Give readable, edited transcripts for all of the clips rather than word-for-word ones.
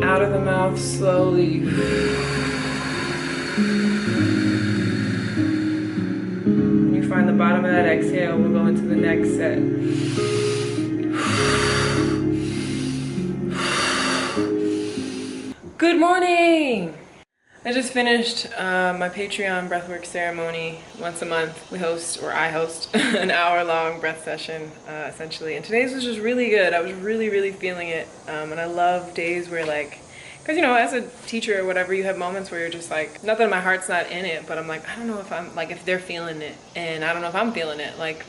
Out of the mouth slowly. When you find the bottom of that exhale, we'll go into the next set. Good morning! I just finished my Patreon breathwork ceremony. Once a month we host, or I host, an hour-long breath session, essentially. And today's was just really good. I was really feeling it. And I love days where like, because you know, as a teacher or whatever, you have moments where you're just like, not that my heart's not in it, but I'm like, I don't know if I'm, like if they're feeling it, and I don't know if I'm feeling it. Like,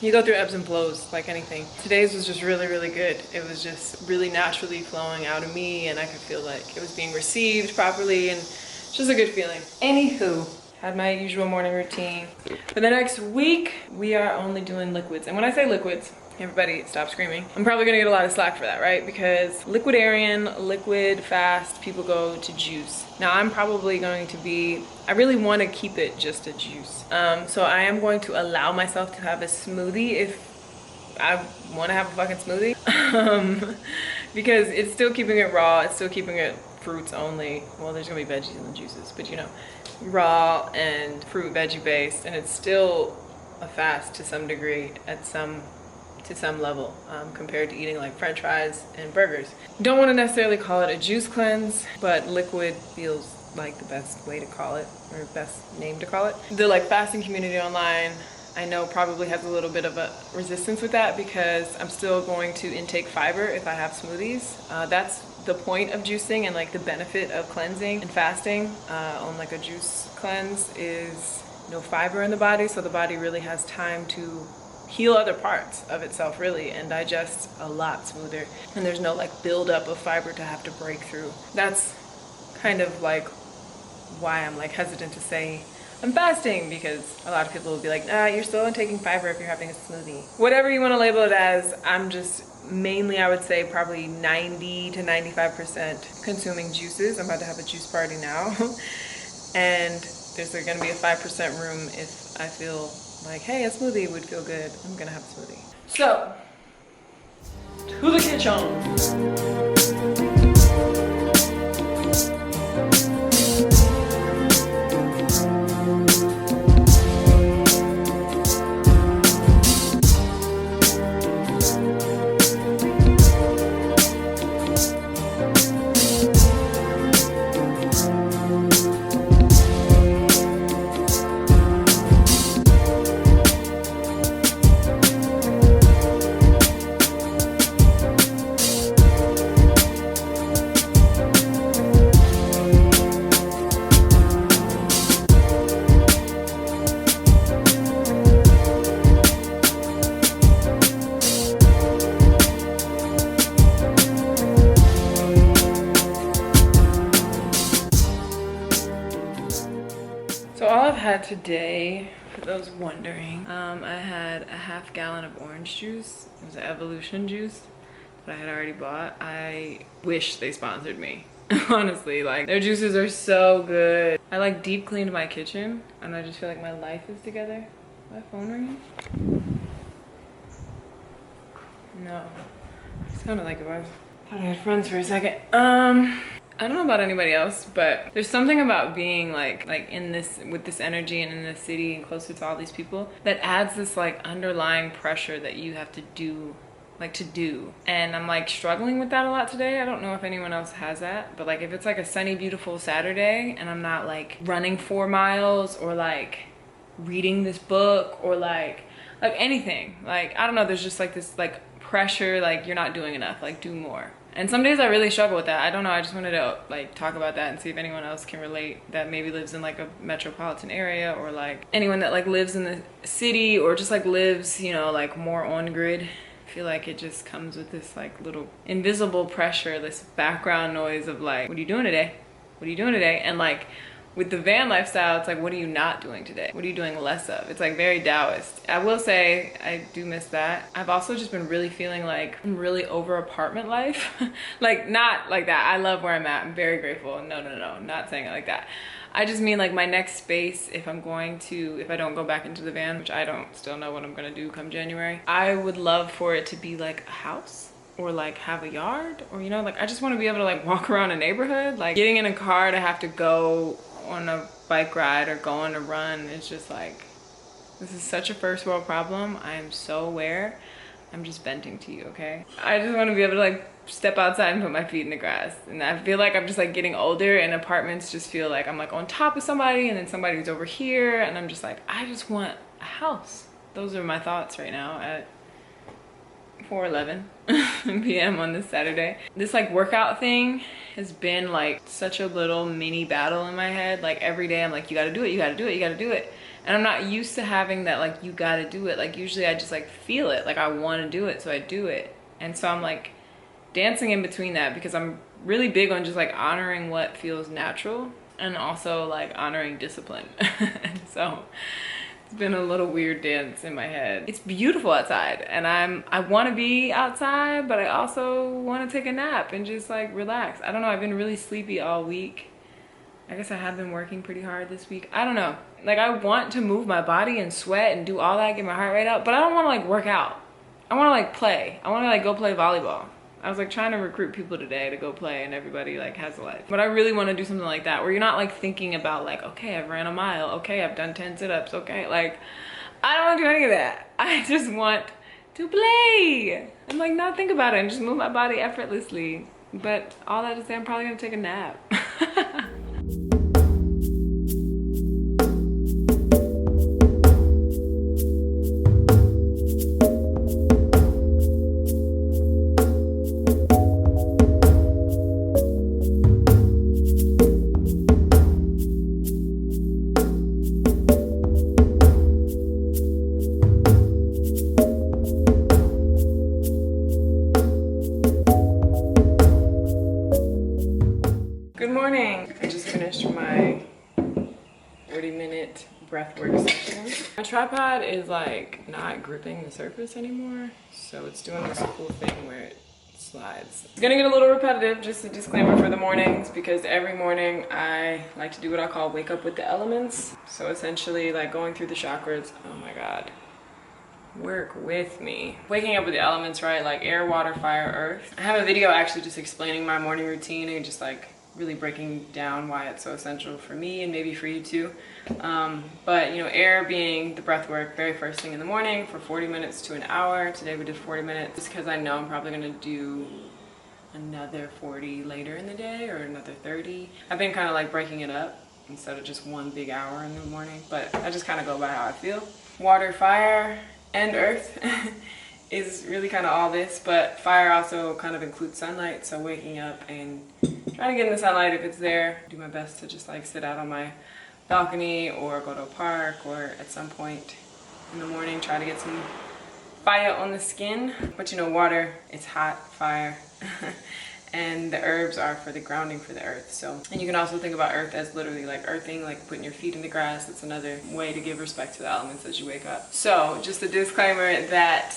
you go through ebbs and flows like anything. Today's was just really good. It was just really naturally flowing out of me, and I could feel like it was being received properly, and it's just a good feeling. Anywho, had my usual morning routine. For the next week, we are only doing liquids. And when I say liquids, everybody stop screaming. I'm probably gonna get a lot of slack for that, right? Because liquidarian, liquid fast, people go to juice. Now I'm probably going to be, I really wanna keep it just a juice. So I am going to allow myself to have a smoothie if I wanna have a fucking smoothie. Because it's still keeping it raw, it's still keeping it fruits only. Well, there's gonna be veggies in the juices, but you know, raw and fruit veggie based, and it's still a fast to some degree to some level, compared to eating like french fries and burgers. Don't want to necessarily call it a juice cleanse, but liquid feels like the best way to call it, or best name to call it. The like fasting community online, I know probably has a little bit of a resistance with that, because I'm still going to intake fiber if I have smoothies. That's the point of juicing, and like the benefit of cleansing and fasting on like a juice cleanse is no fiber in the body, so the body really has time to heal other parts of itself really and digest a lot smoother, and there's no like buildup of fiber to have to break through. That's kind of like why I'm like hesitant to say I'm fasting, because a lot of people will be like, nah, you're still intaking fiber if you're having a smoothie. Whatever you want to label it as, I'm just mainly, I would say probably 90 to 95% consuming juices. I'm about to have a juice party now. And there's going to be a 5% room if I feel like, hey, a smoothie would feel good, I'm gonna have a smoothie. So, to the kitchen. So all I've had today, for those wondering, I had a half gallon of orange juice. It was an Evolution juice that I had already bought. I wish they sponsored me. Honestly, like their juices are so good. I like deep cleaned my kitchen, and I just feel like my life is together. My phone ringing? No, it sounded like it was. Thought I had friends for a second. I don't know about anybody else, but there's something about being like in this, with this energy and in this city and closer to all these people, that adds this like underlying pressure that you have to do, and I'm like struggling with that a lot today. I don't know if anyone else has that, but like if it's like a sunny, beautiful Saturday and I'm not like running 4 miles or like reading this book or like anything, like I don't know, there's just like this like pressure, like you're not doing enough, like do more. And some days I really struggle with that. I don't know, I just wanted to like talk about that and see if anyone else can relate that maybe lives in like a metropolitan area, or like anyone that like lives in the city, or just like lives, you know, like more on grid. I feel like it just comes with this like little invisible pressure, this background noise of like, what are you doing today? What are you doing today? And like with the van lifestyle, it's like, what are you not doing today? What are you doing less of? It's like very Taoist. I will say I do miss that. I've also just been really feeling like I'm really over apartment life. Like not like that. I love where I'm at. I'm very grateful. No, not saying it like that. I just mean like my next space, if I don't go back into the van, which I don't still know what I'm gonna do come January, I would love for it to be like a house. or like have a yard, or you know, like I just want to be able to like walk around a neighborhood. Like getting in a car to have to go on a bike ride or go on a run, it's just like, this is such a first world problem. I am so aware. I'm just venting to you, okay? I just want to be able to like step outside and put my feet in the grass. And I feel like I'm just like getting older, and apartments just feel like I'm like on top of somebody and then somebody's over here, and I'm just like, I just want a house. Those are my thoughts right now at 4:11 p.m. on this Saturday. This like workout thing has been like such a little mini battle in my head. Like every day I'm like, you gotta do it, you gotta do it, you gotta do it. And I'm not used to having that like, you gotta do it. Like usually I just like feel it, like I wanna do it, so I do it. And so I'm like dancing in between that, because I'm really big on just like honoring what feels natural and also like honoring discipline. So it's been a little weird dance in my head. It's beautiful outside, and I want to be outside, but I also want to take a nap and just like relax. I don't know, I've been really sleepy all week. I guess I have been working pretty hard this week. I don't know. Like I want to move my body and sweat and do all that, get my heart rate up, but I don't want to like work out. I want to like play. I want to like go play volleyball. I was like trying to recruit people today to go play, and everybody like has a life. But I really want to do something like that where you're not like thinking about like, okay, I've ran a mile. Okay, I've done 10 sit-ups. Okay, like I don't want to do any of that. I just want to play and like not think about it and just move my body effortlessly. But all that to say, I'm probably gonna take a nap. Good morning. I just finished my 40-minute breathwork session. My tripod is like not gripping the surface anymore, so it's doing this cool thing where it slides. It's gonna get a little repetitive, just a disclaimer for the mornings, because every morning I like to do what I call wake up with the elements. So essentially like going through the chakras. Oh my God. Work with me. Waking up with the elements, right? Like air, water, fire, earth. I have a video actually just explaining my morning routine and just like really breaking down why it's so essential for me and maybe for you too. But you know, air being the breath work, very first thing in the morning for 40 minutes to an hour. Today we did 40 minutes just because I know I'm probably gonna do another 40 later in the day or another 30. I've been kind of like breaking it up instead of just one big hour in the morning, but I just kind of go by how I feel. Water, fire, and earth is really kind of all this, but fire also kind of includes sunlight. So waking up and trying to get in the sunlight if it's there. Do my best to just like sit out on my balcony or go to a park, or at some point in the morning try to get some fire on the skin. But you know, water, it's hot, fire. And the herbs are for the grounding for the earth. So, and you can also think about earth as literally like earthing, like putting your feet in the grass. That's another way to give respect to the elements as you wake up. So just a disclaimer that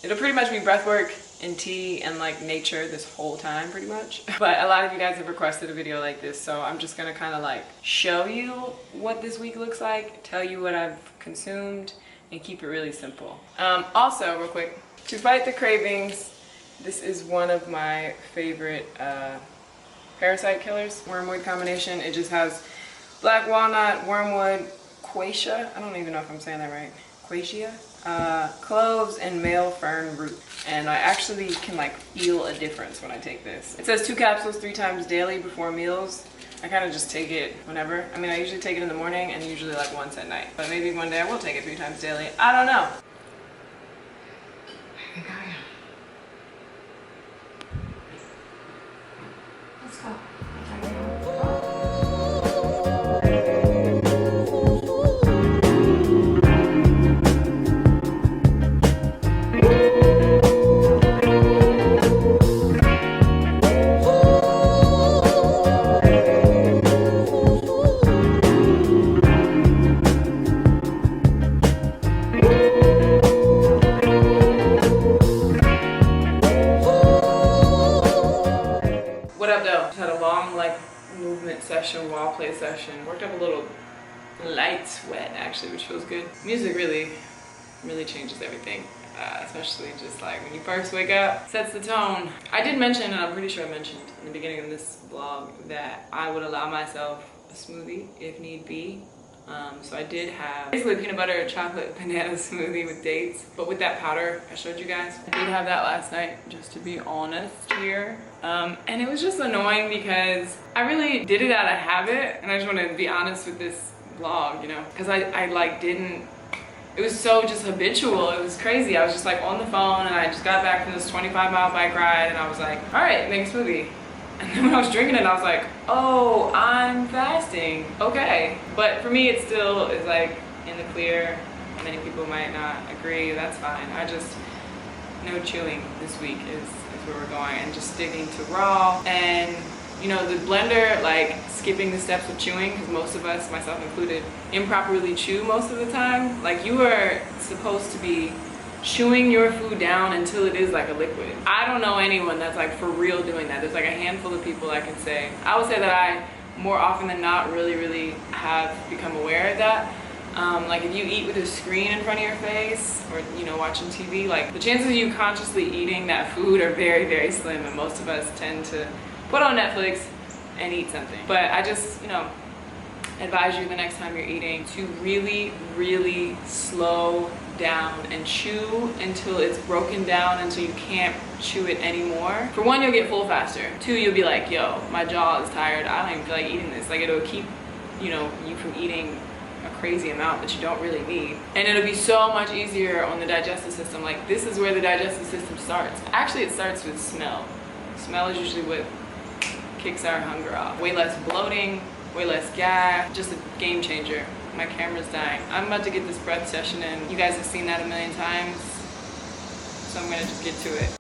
it'll pretty much be breath work and tea and like nature this whole time pretty much. But a lot of you guys have requested a video like this, so I'm just gonna kind of like show you what this week looks like, tell you what I've consumed, and keep it really simple. Also, real quick, to fight the cravings, this is one of my favorite parasite killers, wormwood combination. It just has black walnut, wormwood, quassia, I don't even know if I'm saying that right, quassia, cloves, and male fern root. And I actually can like feel a difference when I take this. It says 2 capsules 3 times daily before meals. I kind of just take it whenever. I mean, I usually take it in the morning and usually like once at night. But maybe one day I will take it 3 times daily. I don't know. I think I am. Let's go. Session, wall play session. Worked up a little light sweat actually, which feels good. Music really changes everything. especially just like when you first wake up, sets the tone. I did mention, and I'm pretty sure I mentioned in the beginning of this vlog, that I would allow myself a smoothie if need be. So I did have basically peanut butter chocolate banana smoothie with dates, but with that powder I showed you guys. I did have that last night, just to be honest here. And it was just annoying because I really did it out of habit, and I just want to be honest with this vlog, you know, because I like didn't, it was so just habitual. It was crazy. I was just like on the phone, and I just got back from this 25-mile bike ride, and I was like, all right, make a smoothie. And then when I was drinking it, I was like, oh, I'm fasting. Okay. But for me, it still is like in the clear. Many people might not agree. That's fine. I just, no chewing this week is where we're going, and just sticking to raw. And, you know, the blender, like skipping the steps of chewing, because most of us, myself included, improperly chew most of the time. Like, you are supposed to be chewing your food down until it is like a liquid. I don't know anyone that's like for real doing that. There's like a handful of people I can say. I would say that I, more often than not, really have become aware of that. Like if you eat with a screen in front of your face, or, you know, watching TV, like the chances of you consciously eating that food are very slim, and most of us tend to put on Netflix and eat something. But I just, you know, advise you the next time you're eating to really slow down and chew until it's broken down, until you can't chew it anymore. For one, you'll get full faster. Two, you'll be like, yo, my jaw is tired, I don't even feel like eating this. Like, it'll keep, you know, you from eating a crazy amount that you don't really need. And it'll be so much easier on the digestive system. Like, this is where the digestive system starts. Actually, it starts with smell. Smell is usually what kicks our hunger off. Way less bloating, way less gas, just a game changer. My camera's dying. I'm about to get this breath session in. You guys have seen that a million times, so I'm gonna just get to it.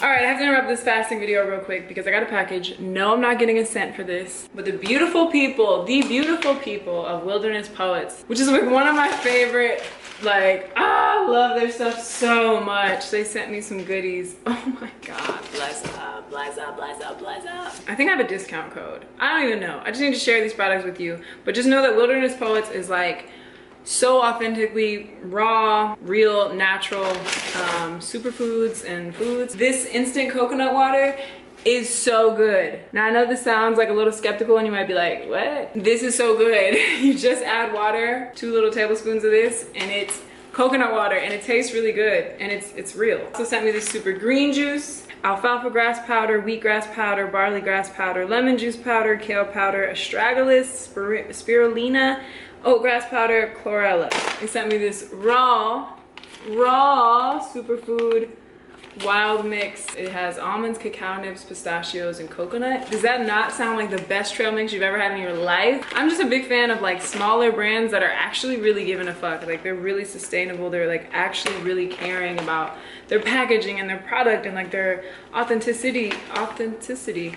All right, I have to interrupt this fasting video real quick because I got a package. No, I'm not getting a cent for this, but the beautiful people of Wilderness Poets, which is like one of my favorite, like, I love their stuff so much. They sent me some goodies. Oh my God, bless up, bless up, bless up, bless up. I think I have a discount code. I don't even know. I just need to share these products with you. But just know that Wilderness Poets is like so authentically raw, real, natural superfoods and foods. This instant coconut water is so good. Now, I know this sounds like a little skeptical and you might be like, what? This is so good. You just add water, 2 little tablespoons of this, and it's coconut water, and it tastes really good, and it's real. Also sent me this super green juice, alfalfa grass powder, wheatgrass powder, barley grass powder, lemon juice powder, kale powder, astragalus, spirulina, oatgrass powder, chlorella. They sent me this raw superfood wild mix. It has almonds, cacao nibs, pistachios, and coconut. Does that not sound like the best trail mix you've ever had in your life? I'm just a big fan of like smaller brands that are actually really giving a fuck. Like, they're really sustainable. They're like actually really caring about their packaging and their product and like their authenticity.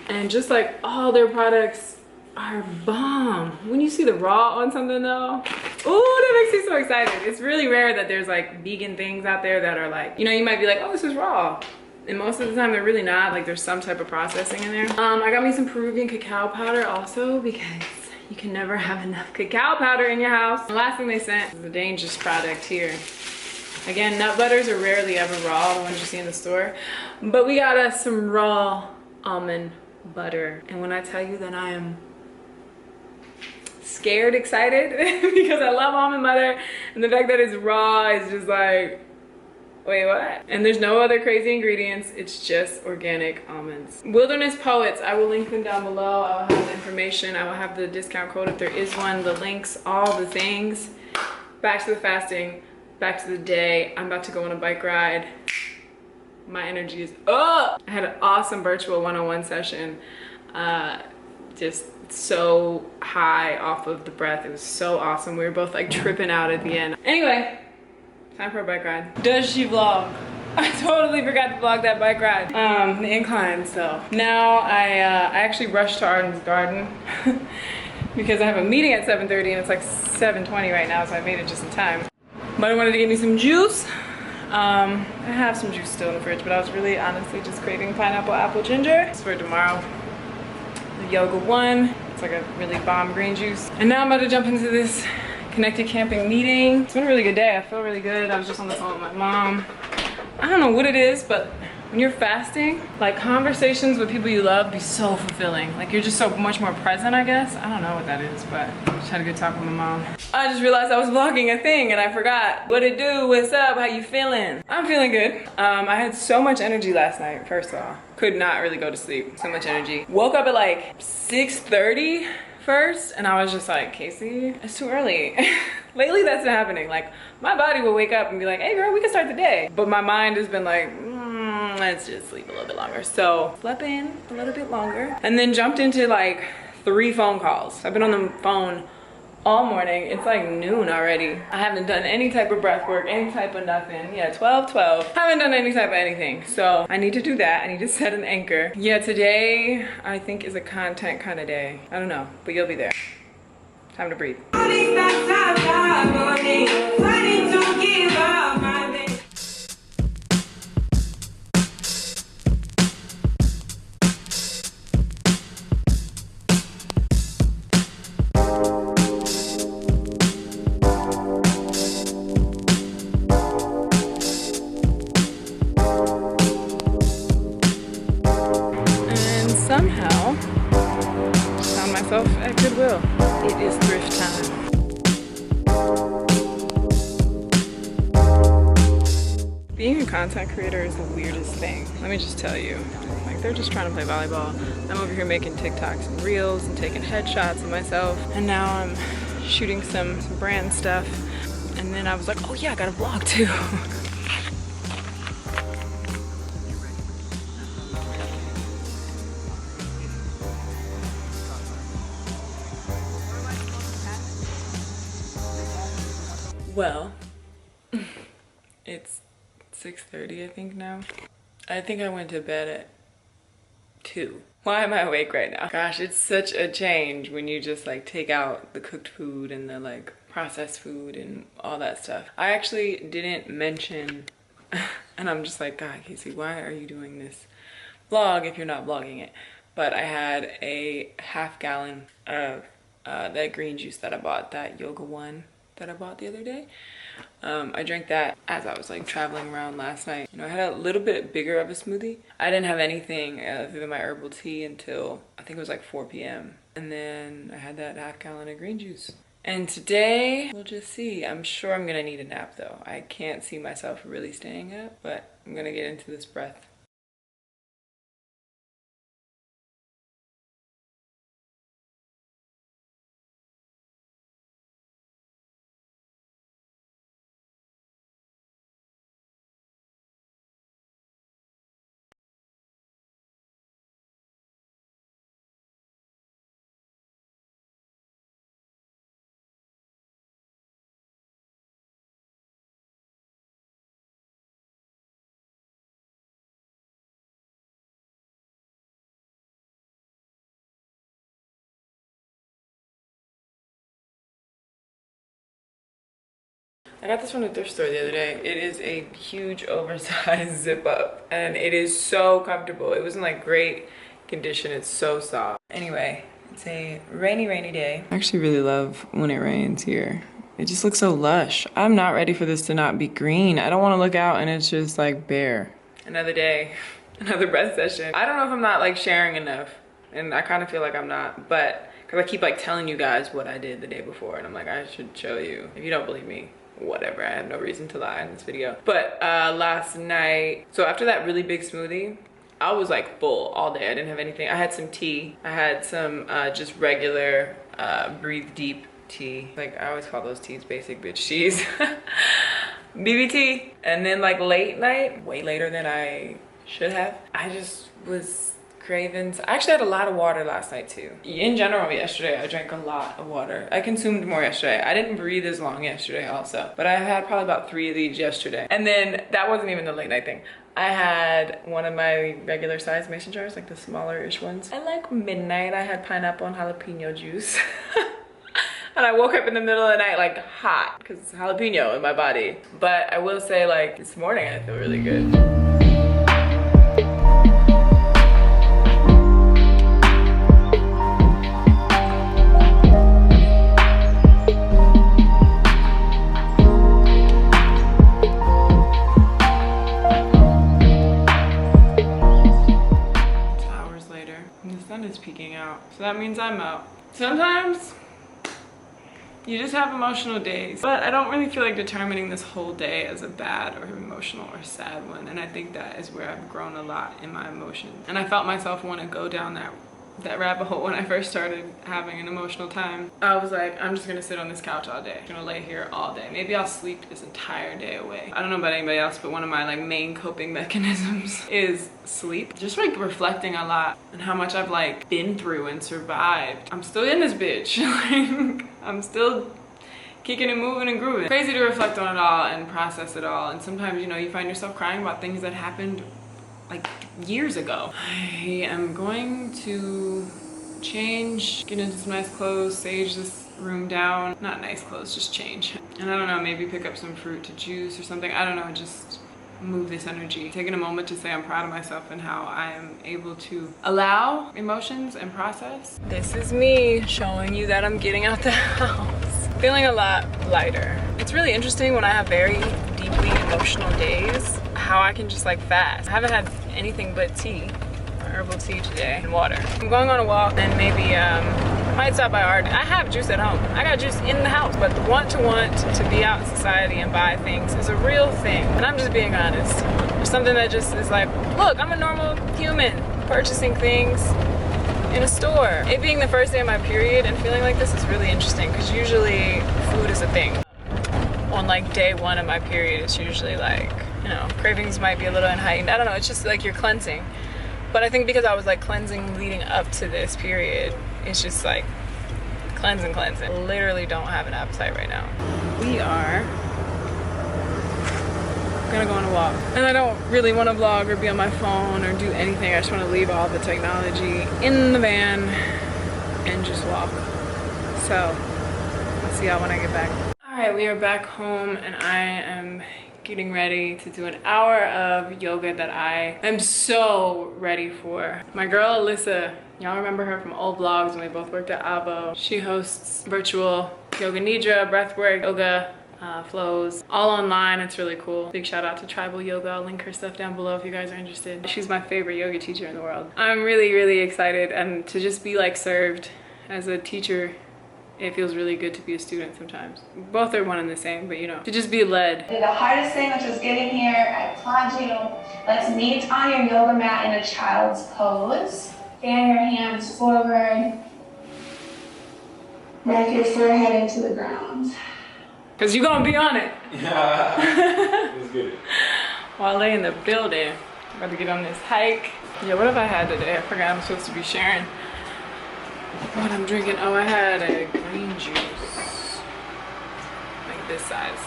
And just like all their products are bomb. When you see the raw on something though, oh, that makes me so excited. It's really rare that there's like vegan things out there that are like, you know, you might be like, oh, this is raw, and most of the time they're really not. Like, there's some type of processing in there. I got me some Peruvian cacao powder also, because you can never have enough cacao powder in your house. The last thing they sent is a dangerous product here. Again, nut butters are rarely ever raw, the ones you see in the store, but we got us some raw almond butter. And when I tell you that I am scared excited because I love almond butter, and the fact that it's raw is just like, wait, what? And there's no other crazy ingredients. It's just organic almonds. Wilderness Poets, I will link them down below. I will have the information. I will have the discount code if there is one, the links, all the things. Back to the fasting, back to the day. I'm about to go on a bike ride. My energy is up. I had an awesome virtual one-on-one session. Just so high off of the breath. It was so awesome. We were both like tripping out at the end. Anyway, time for a bike ride. Does she vlog? I totally forgot to vlog that bike ride. The incline, so. Now I actually rushed to Arden's garden because I have a meeting at 7:30 and it's like 7:20 right now, so I made it just in time. But I wanted to get me some juice. I have some juice still in the fridge, but I was really honestly just craving pineapple apple ginger. It's for tomorrow. Yoga 1, It's like a really bomb green juice. And now I'm about to jump into this Connected Camping meeting. It's been a really good day. I feel really good. I was just on the phone with my mom. I don't know what it is, but when you're fasting, like conversations with people you love be so fulfilling. Like you're just so much more present, I guess. I don't know what that is, but I just had a good talk with my mom. I just realized I was vlogging a thing and I forgot. What it do? What's up? How you feeling? I'm feeling good. I had so much energy last night, first of all. Could not really go to sleep. So much energy. Woke up at like 6:30 first, and I was just like, Casey, it's too early. Lately that's been happening. Like my body will wake up and be like, hey girl, we can start the day. But my mind has been like, let's just sleep a little bit longer. So slept in a little bit longer and then jumped into like 3 phone calls. I've been on the phone all morning. It's like noon already. I haven't done any type of breath work, any type of nothing. Yeah, 12. Haven't done any type of anything. So I need to do that. I need to set an anchor. Yeah, today I think is a content kind of day. I don't know, but you'll be there. Time to breathe. Somehow found myself at Goodwill. It is thrift time. Being a content creator is the weirdest thing. Let me just tell you. Like they're just trying to play volleyball. I'm over here making TikToks and reels and taking headshots of myself. And now I'm shooting some brand stuff. And then I was like, oh yeah, I got a vlog too. Well, it's 6:30 I think now. I think I went to bed at 2. Why am I awake right now? Gosh, it's such a change when you just like take out the cooked food and the like processed food and all that stuff. I actually didn't mention, and I'm just like, God, Casey, why are you doing this vlog if you're not vlogging it? But I had a half gallon of that green juice that I bought, that Yoga One that I bought the other day. I drank that as I was like traveling around last night. You know, I had a little bit bigger of a smoothie. I didn't have anything other than my herbal tea until I think it was like 4 p.m. And then I had that half gallon of green juice. And today, we'll just see. I'm sure I'm gonna need a nap though. I can't see myself really staying up, but I'm gonna get into this breath. I got this from the thrift store the other day. It is a huge oversized zip up and it is so comfortable. It was in like great condition. It's so soft. Anyway, it's a rainy day. I actually really love when it rains here. It just looks so lush. I'm not ready for this to not be green. I don't want to look out and it's just like bare. Another day, another breath session. I don't know if I'm not like sharing enough, and I kind of feel like I'm not, but because I keep like telling you guys what I did the day before and I'm like, I should show you. If you don't believe me, whatever, I have no reason to lie in this video. But last night, so after that really big smoothie, I was like full all day. I didn't have anything. I had some tea. I had some just regular Breathe Deep tea. Like I always call those teas basic bitch teas. BBT. And then like late night, way later than I should have, I just was cravings. I actually had a lot of water last night too. In general, yesterday I drank a lot of water. I consumed more yesterday. I didn't breathe as long yesterday also, but I had probably about 3 of these yesterday. And then that wasn't even the late night thing. I had one of my regular size mason jars, like the smaller-ish ones. At like midnight, I had pineapple and jalapeno juice. And I woke up in the middle of the night like hot because it's jalapeno in my body. But I will say, like, this morning I feel really good. is peeking out, so that means I'm out. Sometimes you just have emotional days, but I don't really feel like determining this whole day as a bad or emotional or sad one, and I think that is where I've grown a lot in my emotions. And I felt myself want to go down that rabbit hole when I first started having an emotional time. I was like, I'm just gonna sit on this couch all day. I'm gonna lay here all day. Maybe I'll sleep this entire day away. I don't know about anybody else, but one of my like main coping mechanisms is sleep. Just like reflecting a lot on how much I've like been through and survived. I'm still in this bitch. Like, I'm still kicking and moving and grooving. Crazy to reflect on it all and process it all. And sometimes, you know, you find yourself crying about things that happened like years ago. I am going to change, get into some nice clothes, sage this room down. Not nice clothes, just change. And I don't know, maybe pick up some fruit to juice or something. I don't know, just move this energy. Taking a moment to say I'm proud of myself and how I am able to allow emotions and process. This is me showing you that I'm getting out the house. Feeling a lot lighter. It's really interesting when I have very deeply emotional days, how I can just like fast. I haven't had anything but tea, herbal tea today, and water. I'm going on a walk and maybe might stop by art. I have juice at home. I got juice in the house, but the want to be out in society and buy things is a real thing. And I'm just being honest. There's something that just is like, look, I'm a normal human purchasing things in a store. It being the first day of my period and feeling like this is really interesting because usually food is a thing. On like day one of my period, it's usually like, you know, cravings might be a little heightened. I don't know, it's just like you're cleansing. But I think because I was like cleansing leading up to this period, it's just like cleansing. Literally don't have an appetite right now. We are gonna go on a walk. And I don't really want to vlog or be on my phone or do anything. I just want to leave all the technology in the van and just walk. So I'll see y'all when I get back. All right, we are back home and I am getting ready to do an hour of yoga that I am so ready for. My girl Alyssa, y'all remember her from old vlogs when we both worked at Avo. She hosts virtual yoga nidra, breathwork, yoga flows, all online. It's really cool. Big shout out to Tribal Yoga. I'll link her stuff down below if you guys are interested. She's my favorite yoga teacher in the world. I'm really excited, and to just be like served as a teacher, it feels really good to be a student sometimes. Both are one and the same, but you know, to just be led. The hardest thing, which was getting here, I applaud you. Let's meet on your yoga mat in a child's pose. Fan your hands forward. Neck your forehead into the ground. Cause you're gonna be on it. Yeah, let's get it. Wale in the building. About to get on this hike. Yeah, what have I had today? I forgot I'm supposed to be sharing what I'm drinking. Oh, I had a green juice, like this size,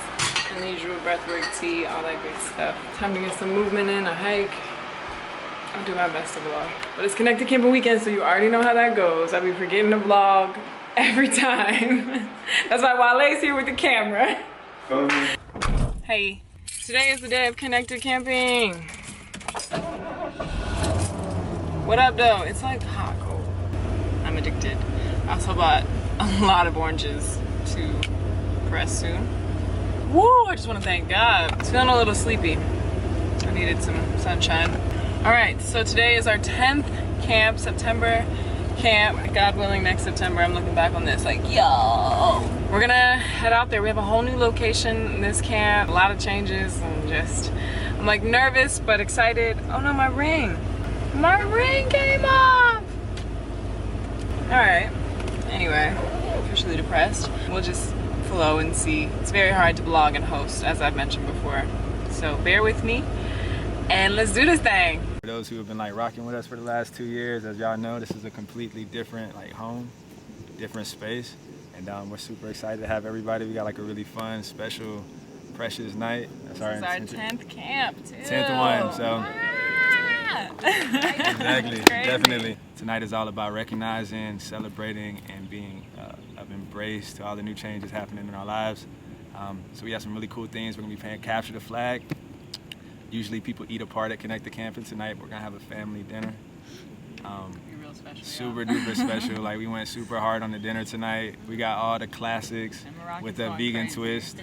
and the usual breathwork tea, all that great stuff. Time to get some movement in, a hike. I'll do my best to vlog. But it's Connected Camping weekend, so you already know how that goes. I'll be forgetting to vlog every time. That's why Wale's here with the camera. Hey, today is the day of Connected Camping. What up though? It's like hot cold. I'm addicted. I also bought a lot of oranges to press soon. Woo! I just want to thank God. I was feeling a little sleepy. I needed some sunshine. All right, so today is our 10th camp, September camp. God willing, next September I'm looking back on this like, yo. We're gonna head out there. We have a whole new location in this camp, a lot of changes, and just, I'm like nervous but excited. Oh no, my ring. My ring came off. All right, anyway, officially depressed. We'll just flow and see. It's very hard to vlog and host, as I've mentioned before. So bear with me and let's do this thing. For those who have been like rocking with us for the last 2 years, as y'all know, this is a completely different like home, different space. And we're super excited to have everybody. We got like a really fun, special, precious night. That's this is our 10th camp too. 10th one, so. Exactly, definitely. Tonight is all about recognizing, celebrating, and being of embrace to all the new changes happening in our lives. So we have some really cool things. We're gonna be playing Capture the Flag. Usually people eat apart at Connected Camping. Tonight we're gonna have a family dinner. Real special, super duper special. Like we went super hard on the dinner tonight. We got all the classics with a vegan twist.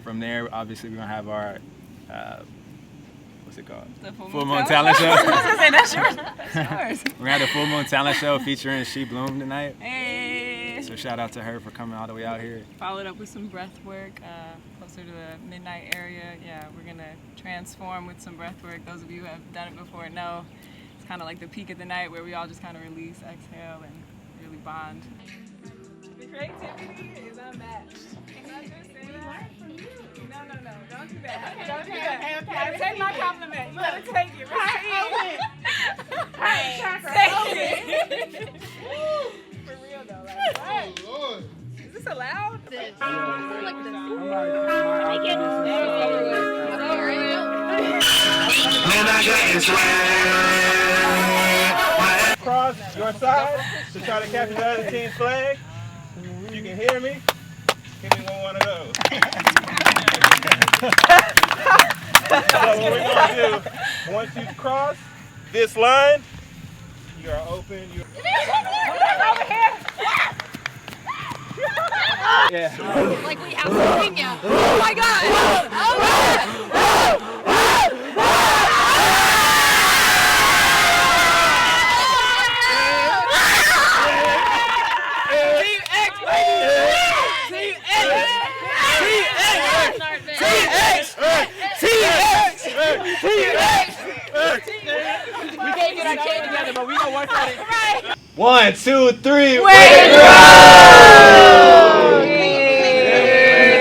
From there, obviously we're gonna have our what's it called? The Full Moon Talent Show. I was gonna say that's yours. That's yours. We're at the Full Moon Talent Show featuring She Bloom tonight. Hey. So shout out to her for coming all the way out here. Followed up with some breath work closer to the midnight area. Yeah, we're gonna transform with some breath work. Those of you who have done it before know it's kind of like the peak of the night where we all just kind of release, exhale, and really bond. The creativity is unmatched. Can I just say that? No, don't do that. Don't do that. Okay. Take my compliment. You gotta take it. Take it. For real though, like what? Oh, Lord. Is this allowed? Cross your side to try to capture the other team's flag. If you can hear me, give me one of those. So what we're going to do, once you cross this line, you are open. Over here. Yeah. Like we have something yet. Oh my God! Oh my We can't get our chain together, but we gonna work on it. 1, 2, 3.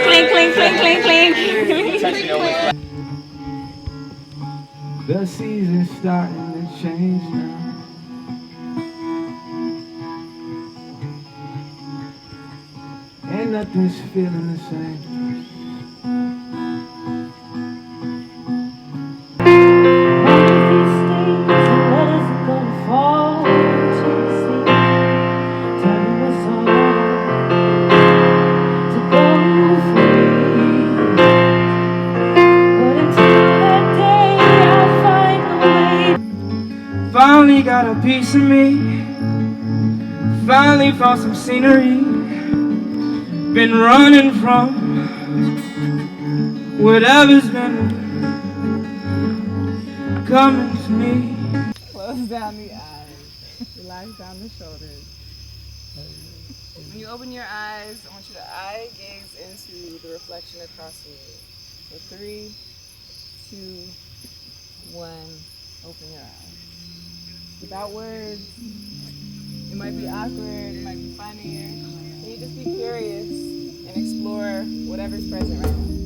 Clink, clink, clink, clink, clink. The season's starting to change now. And nothing's feeling the same. Finally got a piece of me. Finally found some scenery. Been running from whatever's been coming to me. Close down the eyes. Relax down the shoulders. When you open your eyes, I want you to eye gaze into the reflection across from you. So 3, 2, 1, open your eyes. Without words, it might be awkward, it might be funny. Can you just be curious and explore whatever's present right now?